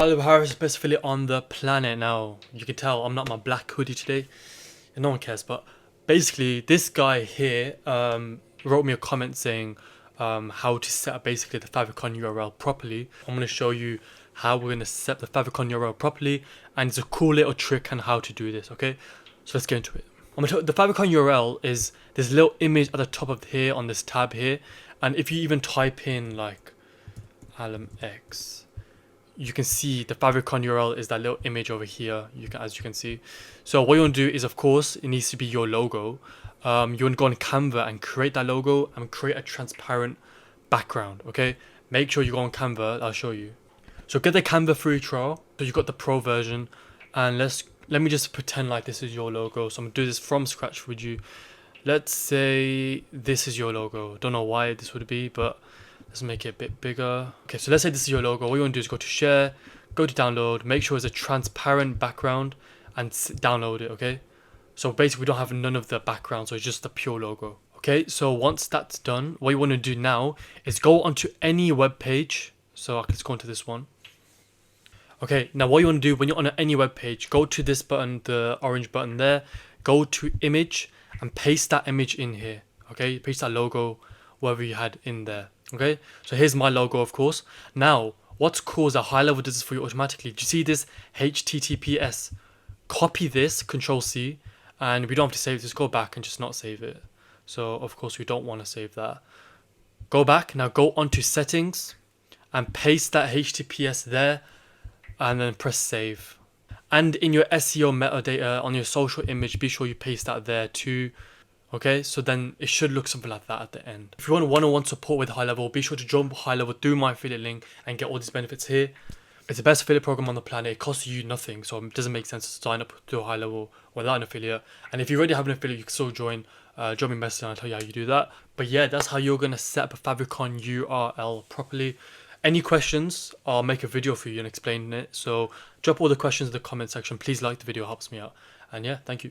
Highlevel Harris, best affiliate on the planet. Now, you can tell I'm not my black hoodie today, and no one cares, but basically, this guy here wrote me a comment saying how to set up basically the FAVICON URL properly. I'm going to show you how we're going to set the FAVICON URL properly, and it's a cool little trick on how to do this, okay? So let's get into it. The FAVICON URL is this little image at the top of here on this tab here, and if you even type in like X, you can see the FAVICON URL is that little image over here, as you can see. So what you want to do is, of course, it needs to be your logo. You want to go on Canva and create that logo and create a transparent background, okay? Make sure you go on Canva, I'll show you. So get the Canva free trial, so you got the pro version, and let me just pretend like this is your logo. So I'm going to do this from scratch with you. Let's say this is your logo. Don't know why this would be, but let's make it a bit bigger. Okay, so let's say this is your logo. What you want to do is go to share, go to download, make sure it's a transparent background, and download it, okay? So basically we don't have none of the background, so it's just the pure logo. Okay, so once that's done, what you want to do now is go onto any web page. So let's go onto this one. Okay, now what you want to do when you're on any web page, go to this button, the orange button there, go to image and paste that image in here. Okay, paste that logo, whatever you had in there. Okay, so here's my logo, of course. Now, what's cool is that Highlevel does this for you automatically. Do you see this HTTPS? Copy this, Control C, and we don't have to save this. Go back and just not save it. So, of course, we don't want to save that. Go back, now go onto settings and paste that HTTPS there and then press save. And in your SEO metadata on your social image, be sure you paste that there too. Okay, so then it should look something like that at the end. If you want one-on-one support with Highlevel, be sure to join Highlevel, do my affiliate link and get all these benefits here. It's the best affiliate program on the planet. It costs you nothing, so it doesn't make sense to sign up to a Highlevel without an affiliate. And if you already have an affiliate, you can still join. Drop me a message and I'll tell you how you do that. But yeah, that's how you're going to set up a FAVICON URL properly. Any questions, I'll make a video for you and explain it. So drop all the questions in the comment section. Please like the video, it helps me out. And yeah, thank you.